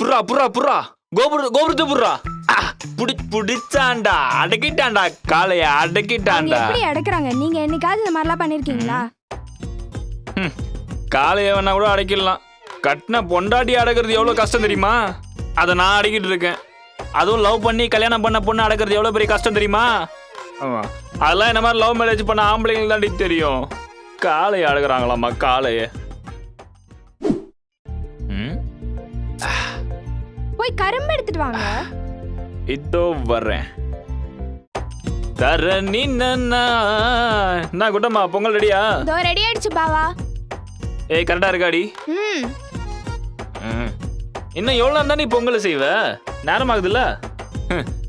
புர்ரா புர்ரா புர்ரா கோபுரத்தை புர்ரா புடிச்சாண்டா அடக்கிட்டான்டா காளைய அவங்க அடக்கிட்டான்டா. எப்படி அடக்குறாங்க? நீங்க என்னைக்காவது இந்த மாதிரிலாம் பண்ணிருக்கீங்களா? காளைய வேணா கூட அடக்கிடலாம். கட்டின பொண்டாட்டி அடக்கிறது எவ்வளவு கஷ்டம் தெரியுமா? அதை நான் அடக்கிட்டு இருக்கேன். அதுவும் லவ் பண்ணி கல்யாணம் பண்ண பொண்ணு அடக்கிறது எவ்வளவு பெரிய கஷ்டம் தெரியுமா? ஆமா, அதெல்லாம் இந்த மாதிரி லவ் மேரேஜ் பண்ண ஆம்பளைங்களுக்கு தாண்டி தெரியும். காளைய அடக்குறாங்களாம்மா காளைய. போய் கரும்பு எடுத்துட்டு வாங்க. இதோ வர்றேன். தரணி நான் குட்டம்மா பொங்கல் ரெடியா? இதோ ரெடி ஆயிடுச்சு பாவா. ஏய் கரெக்டா இருக்காடி? இன்னும் எவ்வளோ இருந்தா நீ பொங்கல் செய்வ? நேரம் ஆகுதுல்ல?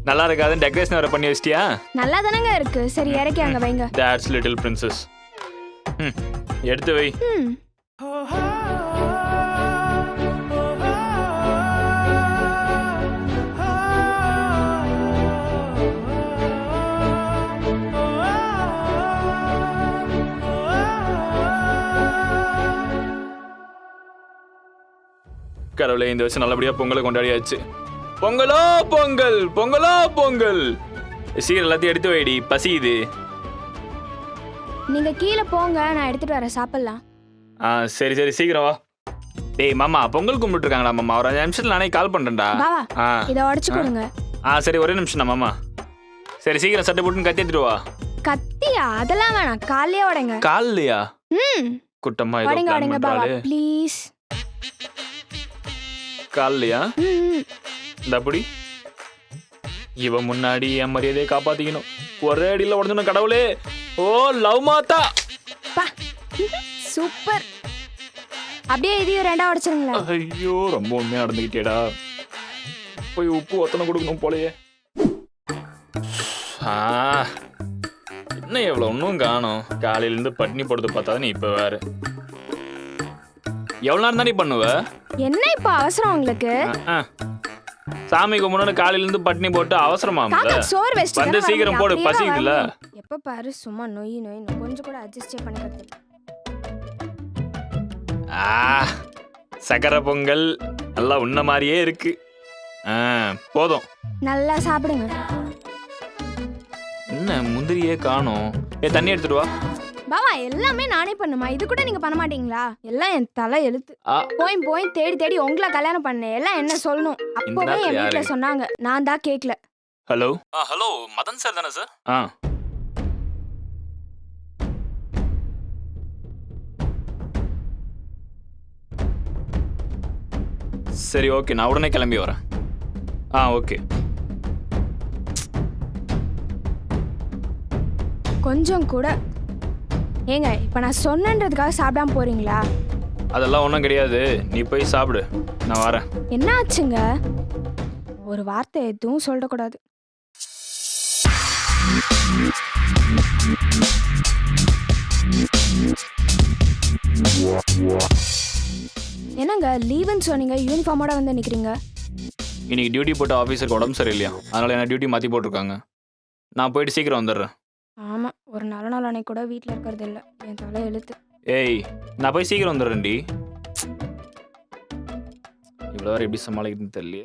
நல்லா இருக்காது, டெக்கரேஷன் வேற பண்ணி வச்சிட்டியா? நல்லா தானங்க இருக்கு. சரி இறக்கி அங்க வைங்க. That's little princess. எடுத்து வை. கடவுளே, இந்த வருஷம் நல்லபடியா பொங்கலை கொண்டாடியாச்சு. பொங்கலோ பொங்கல், பொங்கலோ பொங்கல். சீக்கிரம் எல்லாத்தையும் எடுத்து வைடி, பசியுது. நீங்க கீழே போங்க, நான் எடுத்துட்டு வரேன், சாப்பிடலாம். சரி சரி சீக்கிரம் வா. டேய் மாமா, பொங்கல் கும்பிட்டு இருக்காங்கடா மாமா. ஒரு 5 நிமிஷத்துல நானே கால் பண்றேன்டா. பாவா இதை உடைச்சு கொடுங்க. சரி ஒரே நிமிஷம் தான் மாமா. சரி சீக்கிரம் சட்டை போட்டுன்னு கத்தி எடுத்துட்டு வா. கத்தியா? அதெல்லாம் வேணாம், காலையே உடைங்க. கால்லையா? குட்டம்மா ஏதோ உடைங்க பிளான் உடைங்க பாவா பண்றாளே. ப்ளீஸ். கால்லையா? இந்த அப்படி இவ முன்னாடி என் மரியாதையை காப்பாத்திக்கணும். ஒரே அடியில் உடஞ்சணும் கடவுளே. ஓ லவ் மாத்தா. சூப்பர். அப்படியே இதையும் 2ஆ உடைச்சிருங்களா? ஐயோ ரொம்ப உண்மையா நடந்துக்கிட்டேடா. போய் உப்பு ஒத்தனை கொடுக்கணும் போலயே. என்ன எவ்வளவு ஒன்றும் காணும். காலையிலேருந்து பட்னி போடுறது பார்த்தா நீ இப்போ வேற எவ்வளோ நேரம் தானே பண்ணுவ? என்ன இப்போ அவசரம் உங்களுக்கு? சாமி கும்பிடணும்னு காலையிலேருந்து பட்னி போட்டு அவசரமா? சோறு வெஸ்ட் வந்து சீக்கிரம் போடு, பசிக்குதுல. எப்ப பாரு சும்மா நொய் நொய் கொஞ்சம் கூட அட்ஜஸ்ட் பண்ணிக்கிறது. சக்கரை பொங்கல் நல்லா உன்ன மாதிரியே இருக்கு. போதும், நல்லா சாப்பிடுங்க. என்ன முந்திரியே காணோம். தண்ணி எடுத்துட்டு வா. பாவா எல்லாமே நானே பண்ணுமா? இது கூட நீங்க பண்ண மாட்டீங்களா? எல்லாம் என் தலை எழுத்து. போய் தேடி தேடி உங்களை கல்யாணம் பண்ணேன். எல்லாம் என்ன சொல்லணும்? அப்பவே என் வீட்டுல சொன்னாங்க, நான் தான் கேட்கல. ஹலோ ஹலோ, மதன் சார் தானே சார்? சரி ஓகே, நான் உடனே கிளம்பி வரேன். ஓகே. கொஞ்சம் கூட ஏங்க, இப்ப நான் சொன்னன்றதுக்காக சாப்பிடாம போறீங்களா? அதெல்லாம் ஒன்றும் கிடையாது, நீ போய் சாப்பிடு, நான் வரேன். என்ன ஆச்சுங்க? ஒரு வார்த்தை எதுவும் சொல்லக்கூடாது. என்னங்க லீவுன்னு சொன்னீங்க, யூனிஃபார்மோட வந்து நிக்கிறீங்க? இன்னைக்கு டியூட்டி போட்ட ஆஃபீஸருக்கு உடம்பு சரியில்லையா, அதனால என்ன டியூட்டி மாற்றி போட்டிருக்காங்க. நான் போயிட்டு சீக்கிரம் வந்துடுறேன். ஆமா, ஒரு நல்ல நாள் அன்னைக்கு கூட வீட்டில் இருக்கிறது இல்லை. என் தலை எழுத்து. ஏய், நான் போய் சீக்கிரம் வந்துடுறேன்டி. இவ்வளோ எப்படி சமாளிக்குதுன்னு தெரியலையே.